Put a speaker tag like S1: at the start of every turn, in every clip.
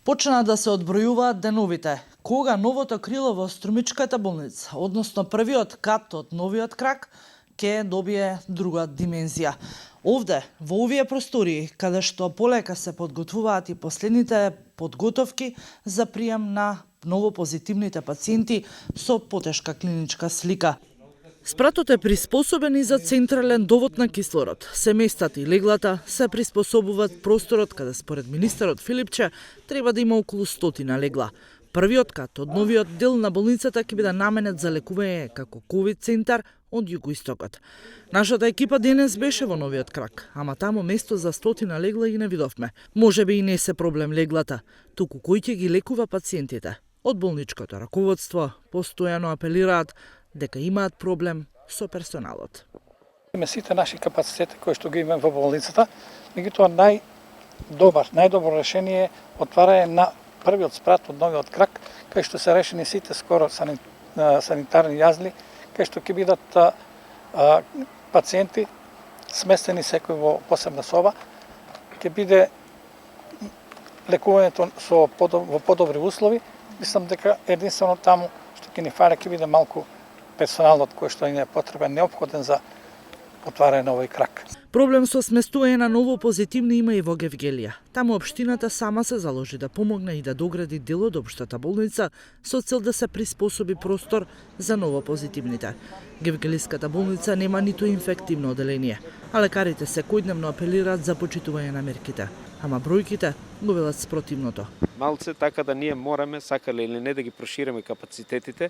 S1: Почна да се одбројуваат деновите, кога новото крило во Струмичката болница, односно првиот кат од новиот крак, ќе добие друга димензија. Овде, во овие простории, каде што полека се подготвуваат и последните подготовки за прием на новопозитивните пациенти со потешка клиничка слика. Спратот е приспособен и за централен довод на кислород. Семејствата и леглата се приспособуваат просторот каде според министерот Филипче треба да има околу 100 легла. Првиот кат од новиот дел на болницата ќе биде наменет за лекување како ковид центар од југоистокот. Нашата екипа денес беше во новиот крак, ама таму место за 100 легла и не видовме. Можеби и не се проблем леглата, туку кој ќе ги лекува пациентите. Од болничкото раководство постојано апелираат дека имаат проблем со персоналот.
S2: Сите наши капацитети кои што ги имаме во болницата, меѓутоа најдобро решение е отварање на првиот спрат од новиот крак, кај што се решени сите скоро санитарни јазли, кај што ќе бидат пациенти сместени секој во посебна соба, ќе биде лекувањето во подобри услови. Мислам дека единствено таму што ќе ни фали ќе биде малку персоналот кој што е потребен, неопходен за отварање на овој крак.
S1: Проблем со сместување на ново позитивни има и во Гевгелија. Таму општината сама се заложи да помогне и да догради дел од општата болница со цел да се приспособи простор за ново позитивните. Гевгелиската болница нема ниту инфективно оделение, а лекарите секојдневно апелираат за почитување на мерките. Ама бројките го велат спротивното.
S3: Малце така да ние мораме, сакале или не, да ги прошириме капацитетите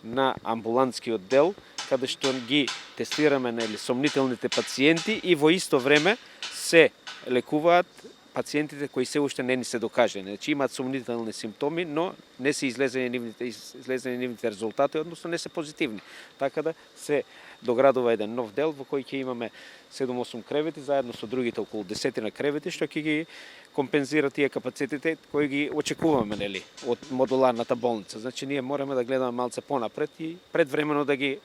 S3: на амбулантскиот дел, каде што ги тестираме сомнителните пациенти и во исто време се лекуваат пациентите кои се уште не ни се докажени. Значи имаат сомнителни симптоми, но не се излезени нивните резултати, односно не се позитивни. Така да се доградува еден нов дел во кој ќе имаме 7-8 кревети заедно со другите околу 10 кревети што ќе ги компензира тие капацитети кои ги очекуваме од модуларната болница. Значи ние мораме да гледаме малце понапред и предвремено да ги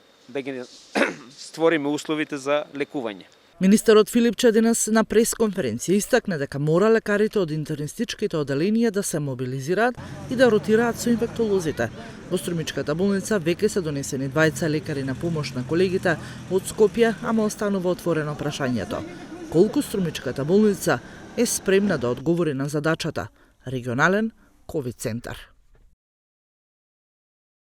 S3: створиме условите за лекување.
S1: Министерот Филипче денес на пресконференција истакна дека мора лекарите од интернистичките оделенија да се мобилизираат и да ротираат со инфектолозите. Во Струмичката болница веќе се донесени 20 лекари на помош на колегите од Скопје, ама останува отворено прашањето. Колку Струмичката болница е спремна да одговори на задачата регионален ковид центар?